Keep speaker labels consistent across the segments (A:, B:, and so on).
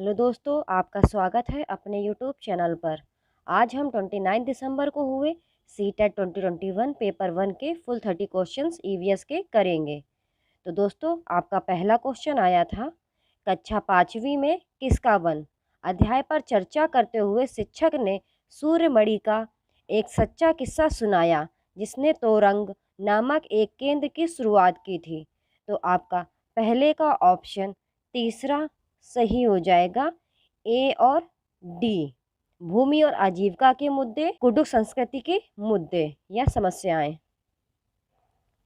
A: Hello दोस्तों, आपका स्वागत है अपने यूट्यूब चैनल पर। आज हम 29 दिसंबर को हुए सीटेट 2021 पेपर 1 के फुल 30 क्वेश्चंस ईवीएस के करेंगे। तो दोस्तों, आपका पहला क्वेश्चन आया था, कक्षा 5वीं में किसका वन अध्याय पर चर्चा करते हुए शिक्षक ने सूर्यमणि का एक सच्चा किस्सा सुनाया जिसने तोरंग नामक एक केंद्र की शुरुआत की थी। तो आपका पहले का ऑप्शन तीसरा सही हो जाएगा, ए और डी। भूमि और आजीविका के मुद्दे, कुडुख संस्कृति के मुद्दे या समस्याएं।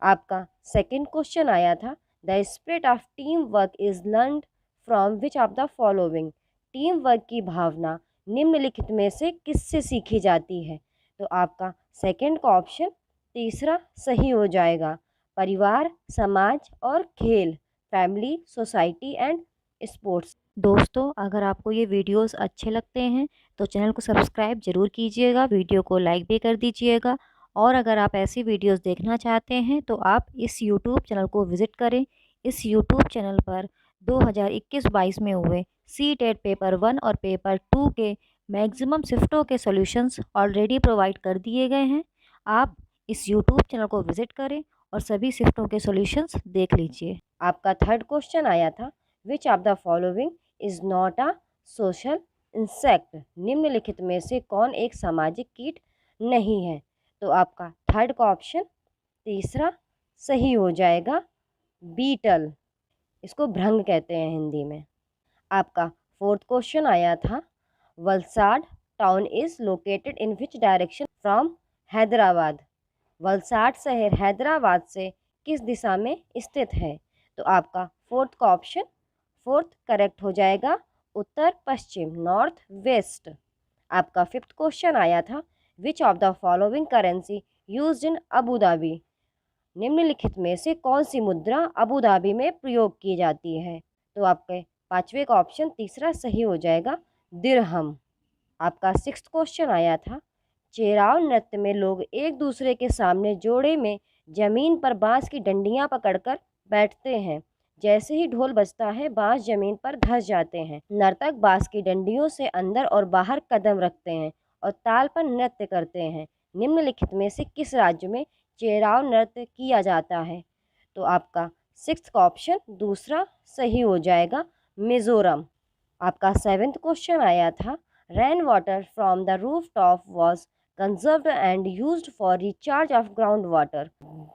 A: आपका सेकंड क्वेश्चन आया था, the spirit of team work is learn from which of the following. Team work की भावना निम्नलिखित में से किससे सीखी जाती है। तो आपका सेकंड का ऑप्शन तीसरा सही हो जाएगा, परिवार, समाज और खेल, फैमिली, सोसाइटी एंड स्पोर्ट्स। दोस्तों, अगर आपको ये वीडियोस अच्छे लगते हैं तो चैनल को सब्सक्राइब ज़रूर कीजिएगा, वीडियो को लाइक भी कर दीजिएगा। और अगर आप ऐसी वीडियोस देखना चाहते हैं तो आप इस यूट्यूब चैनल को विज़िट करें। इस यूट्यूब चैनल पर 2021-22 में हुए सीटेट पेपर 1 और पेपर 2 के मैक्सिमम शिफ्टों के सॉल्यूशंस ऑलरेडी प्रोवाइड कर दिए गए हैं। आप इस यूट्यूब चैनल को विज़िट करें और सभी शिफ्टों के सॉल्यूशंस देख लीजिए। आपका थर्ड क्वेश्चन आया था, which of the following is not a social insect. निम्नलिखित में से कौन एक सामाजिक कीट नहीं है। तो आपका थर्ड का ऑप्शन तीसरा सही हो जाएगा, बीटल। इसको भृंग कहते हैं हिंदी में। आपका फोर्थ क्वेश्चन आया था, Valsad town is located in which direction from Hyderabad. Valsad शहर हैदराबाद से किस दिशा में स्थित है। तो आपका फोर्थ का ऑप्शन फोर्थ करेक्ट हो जाएगा, उत्तर पश्चिम, नॉर्थ वेस्ट। आपका फिफ्थ क्वेश्चन आया था, which of the following currency used in Abu Dhabi. निम्नलिखित में से कौन सी मुद्रा अबू धाबी में प्रयोग की जाती है। तो आपके पांचवे का ऑप्शन तीसरा सही हो जाएगा, दिरहम। आपका सिक्स्थ क्वेश्चन आया था, चेराव नृत्य में लोग एक दूसरे के सामने जोड़े में जमीन पर बांस की डंडियां पकड़कर बैठते हैं। जैसे ही ढोल बजता है बांस जमीन पर धंस जाते हैं। नर्तक बांस की डंडियों से अंदर और बाहर कदम रखते हैं और ताल पर नृत्य करते हैं। निम्नलिखित में से किस राज्य में चेराव नृत्य किया जाता है। तो आपका सिक्स्थ का ऑप्शन दूसरा सही हो जाएगा, मिजोरम। आपका सेवेंथ क्वेश्चन आया था, rain water from the roof top was conserved and used for recharge of groundwater.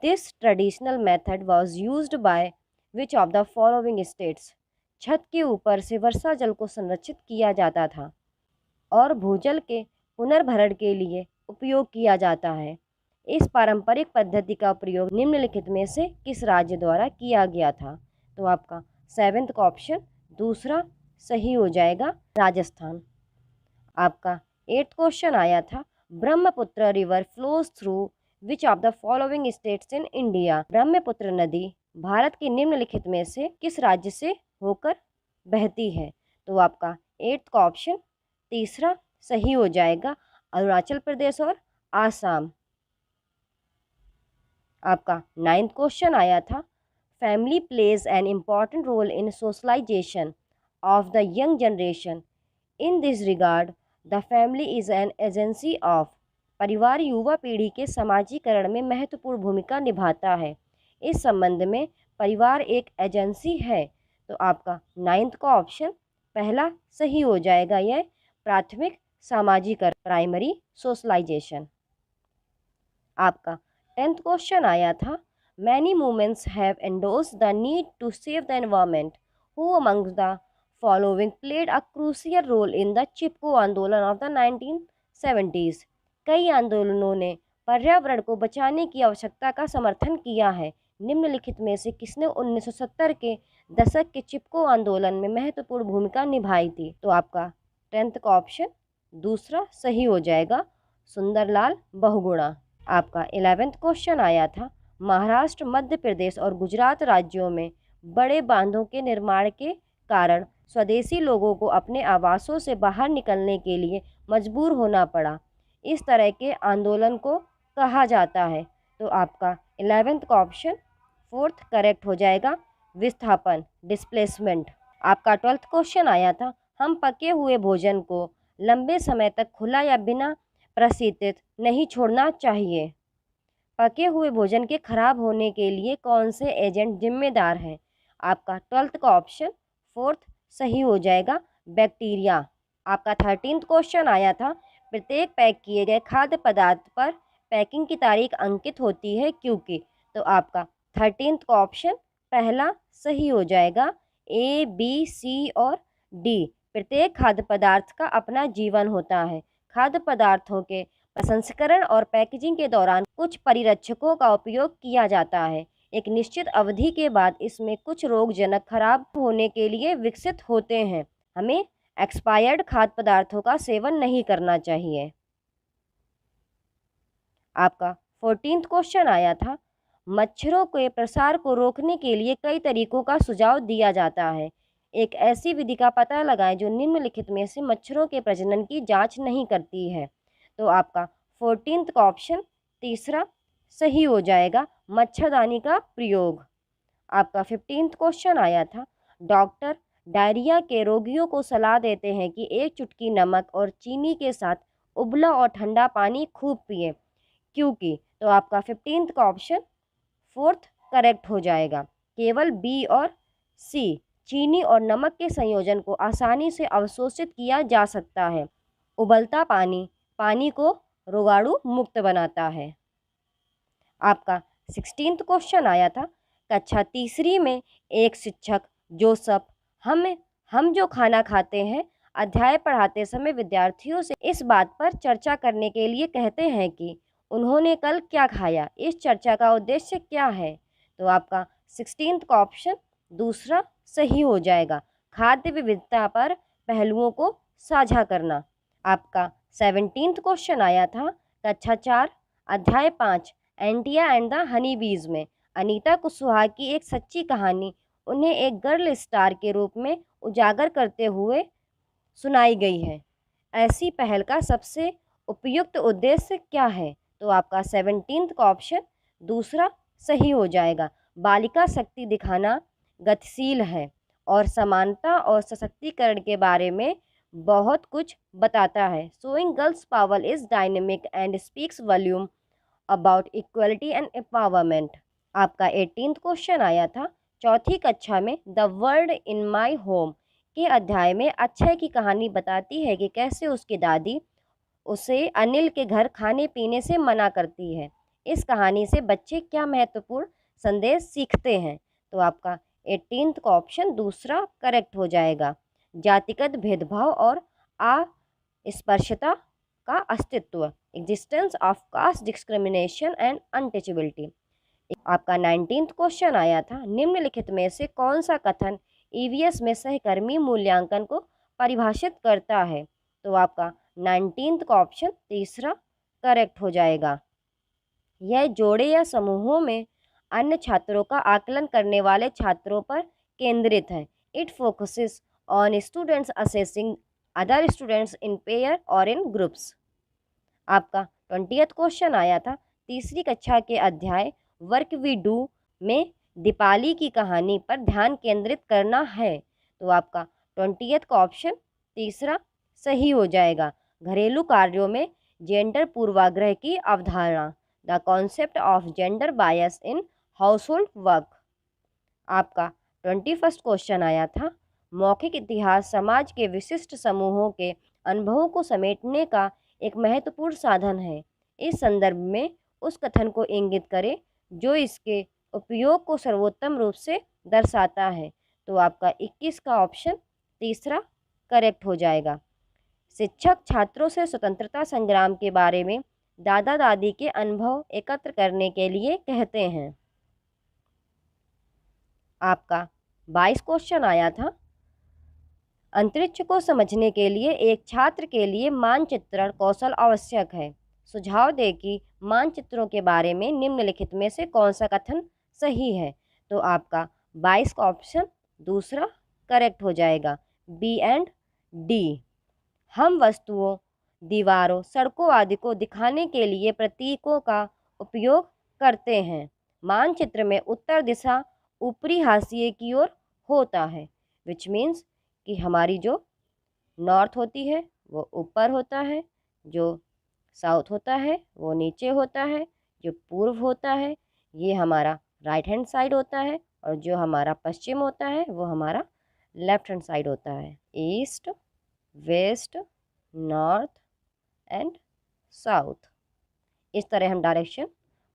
A: This traditional method was used by which of the following states? छत के ऊपर से वर्षा जल को संरक्षित किया जाता था और भूजल के पुनर्भरण के लिए उपयोग किया जाता है। इस पारंपरिक पद्धति का प्रयोग निम्नलिखित में से किस राज्य द्वारा किया गया था। तो आपका सेवेंथ का ऑप्शन दूसरा सही हो जाएगा, राजस्थान। आपका एट्थ क्वेश्चन आया था, Brahmaputra river flows through which of the following states in India. Brahmaputra नदी भारत के निम्नलिखित में से किस राज्य से होकर बहती है। तो आपका एट्थ का ऑप्शन तीसरा सही हो जाएगा, अरुणाचल प्रदेश और आसाम। आपका नाइन्थ क्वेश्चन आया था, family plays an important role in socialization of the young generation. In this regard the family is an agency of. परिवार युवा पीढ़ी के समाजीकरण में महत्वपूर्ण भूमिका निभाता है। इस संबंध में परिवार एक एजेंसी है। तो आपका नाइन्थ का ऑप्शन पहला सही हो जाएगा, यह प्राथमिक सामाजिकरण, प्राइमरी सोशलाइजेशन। आपका टेंथ क्वेश्चन आया था, many movements have endorsed the need to save the environment. Who amongst the following played a crucial role in the Chipko Andolan of the 1970s। कई आंदोलनों ने पर्यावरण को बचाने की आवश्यकता का समर्थन किया है। निम्नलिखित में से किसने 1970 के दशक के चिपको आंदोलन में महत्वपूर्ण भूमिका निभाई थी। तो आपका टेंथ का ऑप्शन दूसरा सही हो जाएगा, सुंदरलाल बहुगुणा। आपका 11th क्वेश्चन आया था, महाराष्ट्र, मध्य प्रदेश और गुजरात राज्यों में बड़े बांधों के निर्माण के कारण स्वदेशी लोगों को अपने आवासों से बाहर निकलने के लिए मजबूर होना पड़ा। इस तरह के आंदोलन को कहा जाता है। तो आपका 11th का ऑप्शन फोर्थ करेक्ट हो जाएगा, विस्थापन, डिस्प्लेसमेंट। आपका 12th क्वेश्चन आया था, हम पके हुए भोजन को लंबे समय तक खुला या बिना प्रशीतित नहीं छोड़ना चाहिए। पके हुए भोजन के खराब होने के लिए कौन से एजेंट जिम्मेदार हैं? आपका 12th का ऑप्शन 4th सही हो जाएगा, बैक्टीरिया। आपका 13th क्वेश्चन आया था, प्रत्येक पैक किए गए खाद्य पदार्थ पर पैकिंग की तारीख अंकित होती है क्योंकि। तो आपका 13th का ऑप्शन पहला सही हो जाएगा, A, B, C और D। प्रत्येक खाद्य पदार्थ का अपना जीवन होता है। खाद्य पदार्थों के प्रसंस्करण और पैकेजिंग के दौरान कुछ परिरक्षकों का उपयोग किया जाता है। एक निश्चित अवधि के बाद इसमें कुछ रोगजनक खराब होने के लिए विकसित होते हैं। हमें एक्सपायर्ड खाद्य पदार्थों का सेवन नहीं करना चाहिए। आपका 14th क्वेश्चन आया था, मच्छरों के प्रसार को रोकने के लिए कई तरीकों का सुझाव दिया जाता है। एक ऐसी विधि का पता लगाएं जो निम्नलिखित में से मच्छरों के प्रजनन की जांच नहीं करती है। तो आपका 14th का ऑप्शन तीसरा सही हो जाएगा, मच्छरदानी का प्रयोग। आपका 15th क्वेश्चन आया था, डॉक्टर डायरिया के रोगियों को सलाह देते हैं कि एक चुटकी नमक और चीनी के साथ उबला और ठंडा पानी खूब पिएं क्योंकि। तो आपका 15th का ऑप्शन 4th करेक्ट हो जाएगा। केवल बी और सी चीनी और नमक के संयोजन को आसानी से अवशोषित किया जा सकता है। उबलता पानी पानी को रोगाणु मुक्त बनाता है। आपका 16th क्वेश्चन आया था, कक्षा तीसरी में एक शिक्षक जोसफ हम जो खाना खाते हैं अध्याय पढ़ाते समय विद्यार्थियों से इस बात पर चर्चा करने के लिए कहते हैं कि उन्होंने कल क्या खाया। इस चर्चा का उद्देश्य क्या है? तो आपका 16th का ऑप्शन दूसरा सही हो जाएगा, खाद्य विविधता पर पहलुओं को साझा करना। आपका 17th क्वेश्चन आया था, कक्षा 4 अध्याय 5 एंटिया एंड द हनी बीज में अनीता कुशवाहा की एक सच्ची कहानी उन्हें एक गर्ल स्टार के रूप में उजागर करते हुए सुनाई गई है। ऐसी पहल का सबसे उपयुक्त उद्देश्य क्या है? तो आपका 17th का ऑप्शन दूसरा सही हो जाएगा, बालिका शक्ति दिखाना गतिशील है और समानता और सशक्तिकरण के बारे में बहुत कुछ बताता है। Showing girls power is dynamic and speaks volume about equality and empowerment. आपका 18th क्वेश्चन आया था, चौथी कक्षा में the world in my home के अध्याय में अक्षय की कहानी बताती है कि कैसे उसकी दादी उसे अनिल के घर खाने पीने से मना करती है। इस कहानी से बच्चे क्या महत्वपूर्ण संदेश सीखते हैं? तो आपका 18th का ऑप्शन दूसरा करेक्ट हो जाएगा, जातिगत भेदभाव और अस्पृश्यता का अस्तित्व, existence of caste discrimination and untouchability. आपका 19th क्वेश्चन आया था, निम्नलिखित में से कौन सा कथन ईवीएस में सहकर्मी मूल्यांकन को परिभाषित करता है? तो आपका 19th का ऑप्शन तीसरा करेक्ट हो जाएगा, यह जोड़े या समूहों में अन्य छात्रों का आकलन करने वाले छात्रों पर केंद्रित है। It focuses on students assessing other students in pair और इन ग्रुप्स। आपका 20th क्वेश्चन आया था, तीसरी कक्षा के अध्याय वर्क वी डू में दीपाली की कहानी पर ध्यान केंद्रित करना है। तो आपका 20th का ऑप्शन तीसरा सही हो जाएगा, घरेलू कार्यों में जेंडर पूर्वाग्रह की अवधारणा, the concept of gender bias in household work. आपका 21st क्वेश्चन आया था, मौखिक इतिहास समाज के विशिष्ट समूहों के अनुभवों को समेटने का एक महत्वपूर्ण साधन है। इस संदर्भ में उस कथन को इंगित करें जो इसके उपयोग को सर्वोत्तम रूप से दर्शाता है। तो आपका 21 का ऑप्शन तीसरा करेक्ट हो जाएगा, शिक्षक छात्रों से स्वतंत्रता संग्राम के बारे में दादा दादी के अनुभव एकत्र करने के लिए कहते हैं। आपका 22 क्वेश्चन आया था, अंतरिक्ष को समझने के लिए एक छात्र के लिए मानचित्रण कौशल आवश्यक है। सुझाव दें कि मानचित्रों के बारे में निम्नलिखित में से कौन सा कथन सही है? तो आपका 22 का ऑप्शन दूसरा करेक्ट हो जाएगा, बी एंड डी। हम वस्तुओं, दीवारों, सड़कों आदि को दिखाने के लिए प्रतीकों का उपयोग करते हैं। मानचित्र में उत्तर दिशा ऊपरी हाशिए की ओर होता है, विच मीन्स कि हमारी जो नॉर्थ होती है वो ऊपर होता है, जो साउथ होता है वो नीचे होता है, जो पूर्व होता है ये हमारा राइट हैंड साइड होता है, और जो हमारा पश्चिम होता है वो हमारा लेफ्ट हैंड साइड होता है। East, west, north and south, इस तरह हम डायरेक्शन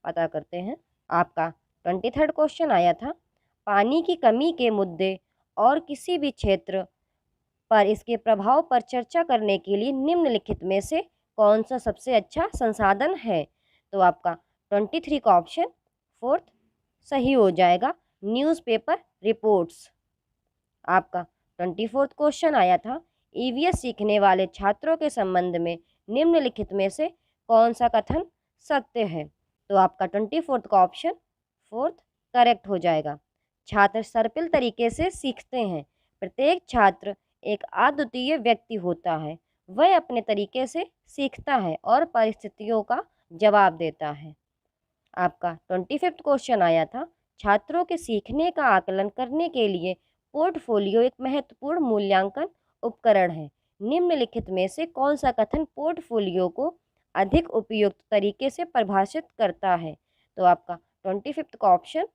A: पता करते हैं। आपका 23rd क्वेश्चन आया था, पानी की कमी के मुद्दे और किसी भी क्षेत्र पर इसके प्रभाव पर चर्चा करने के लिए निम्नलिखित में से कौन सा सबसे अच्छा संसाधन है? तो आपका 23 का ऑप्शन 4th सही हो जाएगा, न्यूज़पेपर रिपोर्ट्स। आपका 24th क्वेश्चन आया था, ईवीएस सीखने वाले छात्रों के संबंध में निम्नलिखित में से कौन सा कथन सत्य है? तो आपका 24th का ऑप्शन 4th करेक्ट हो जाएगा। छात्र सर्पिल तरीके से सीखते हैं। प्रत्येक छात्र एक अद्वितीय व्यक्ति होता है, वह अपने तरीके से सीखता है और परिस्थितियों का जवाब देता है। आपका 25th क्वेश्चन आया था, छात्रों के सीखने का आकलन करने के लिए पोर्टफोलियो एक महत्वपूर्ण मूल्यांकन उपकरण है। निम्नलिखित में से कौन सा कथन पोर्टफोलियो को अधिक उपयुक्त तरीके से परिभाषित करता है? तो आपका 25th का ऑप्शन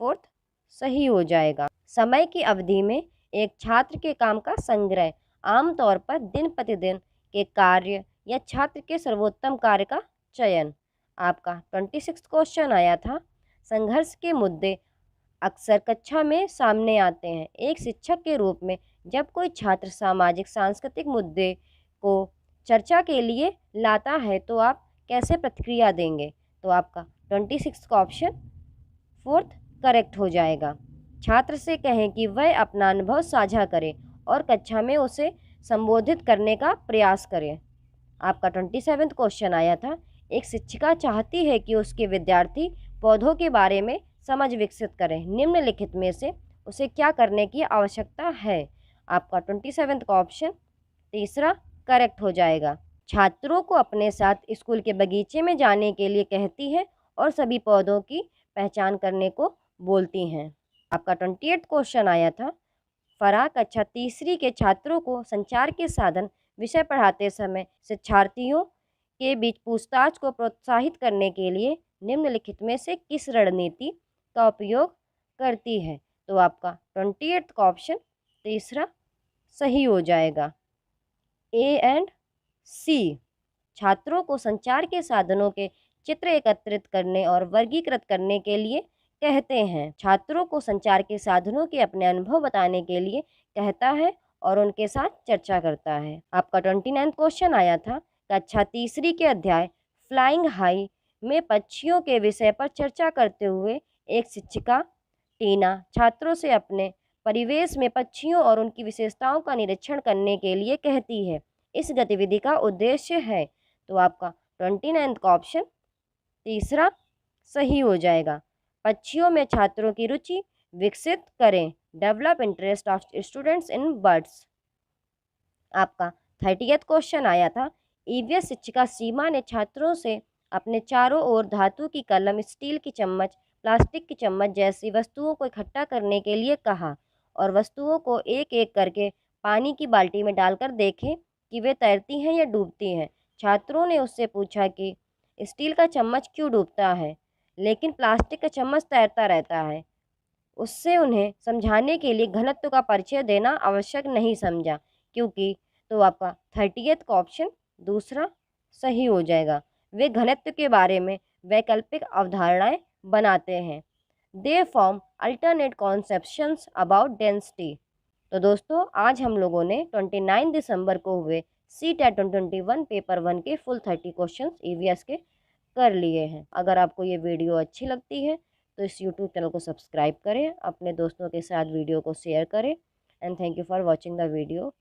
A: 4th सही हो जाएगा। समय की अवधि में एक छात्र के काम का संग्रह, आमतौर पर दिन प्रतिदिन के कार्य या छात्र के सर्वोत्तम कार्य का चयन। आपका 26th क्वेश्चन आया था, संघर्ष के मुद्दे अक्सर कक्षा में सामने आते हैं। एक शिक्षक के रूप में जब कोई छात्र सामाजिक सांस्कृतिक मुद्दे को चर्चा के लिए लाता है तो आप कैसे प्रतिक्रिया देंगे? तो आपका 26 का ऑप्शन 4th करेक्ट हो जाएगा। छात्र से कहें कि वह अपना अनुभव साझा करे और कक्षा में उसे संबोधित करने का प्रयास करें। आपका 27th क्वेश्चन आया था, एक शिक्षिका चाहती है कि उसके विद्यार्थी पौधों के बारे में समझ विकसित करें। निम्नलिखित में से उसे क्या करने की आवश्यकता है? आपका 27th का ऑप्शन 3 करेक्ट हो जाएगा। छात्रों को अपने साथ स्कूल के बगीचे में जाने के लिए कहती है और सभी पौधों की पहचान करने को बोलती हैं। आपका 28th क्वेश्चन आया था, फराह कक्षा तीसरी के छात्रों को संचार के साधन विषय पढ़ाते समय शिक्षार्थियों के बीच पूछताछ को प्रोत्साहित करने के लिए निम्नलिखित में से किस रणनीति का उपयोग करती है? तो आपका 28th का ऑप्शन 3 सही हो जाएगा, ए एंड सी। छात्रों को संचार के साधनों के चित्र एकत्रित करने और वर्गीकृत करने के लिए कहते हैं। छात्रों को संचार के साधनों के अपने अनुभव बताने के लिए कहता है और उनके साथ चर्चा करता है। आपका 29th क्वेश्चन आया था, कक्षा तीसरी के अध्याय फ्लाइंग हाई में पक्षियों के विषय पर चर्चा करते हुए एक शिक्षिका टीना छात्रों से अपने परिवेश में पक्षियों और उनकी विशेषताओं का निरीक्षण करने के लिए कहती है। इस गतिविधि का उद्देश्य है? तो आपका 29th का ऑप्शन 3 सही हो जाएगा, पक्षियों में छात्रों की रुचि विकसित करें, develop interest of students in birds. आपका 30th क्वेश्चन आया था, ईवीएस शिक्षिका सीमा ने छात्रों से अपने चारों ओर धातु की कलम, स्टील की चम्मच, प्लास्टिक की चम्मच जैसी वस्तुओं को इकट्ठा करने के लिए कहा और वस्तुओं को एक एक करके पानी की बाल्टी में डालकर देखें कि वे तैरती हैं या डूबती हैं। छात्रों ने उससे पूछा कि स्टील का चम्मच क्यों डूबता है लेकिन प्लास्टिक का चम्मच तैरता रहता है। उससे उन्हें समझाने के लिए घनत्व का परिचय देना आवश्यक नहीं समझा, क्योंकि तो आपका 30th का ऑप्शन 2 सही हो जाएगा। वे घनत्व के बारे में वैकल्पिक अवधारणाएं बनाते हैं। They form alternate conceptions about density. तो दोस्तों आज हम लोगों ने 29 दिसंबर को हुए CTET 2021 पेपर 1 के फुल 30 क्वेश्चंस ईवीएस के कर लिए हैं। अगर आपको ये वीडियो अच्छी लगती है तो इस YouTube चैनल को सब्सक्राइब करें, अपने दोस्तों के साथ वीडियो को शेयर करें and thank you for watching the video.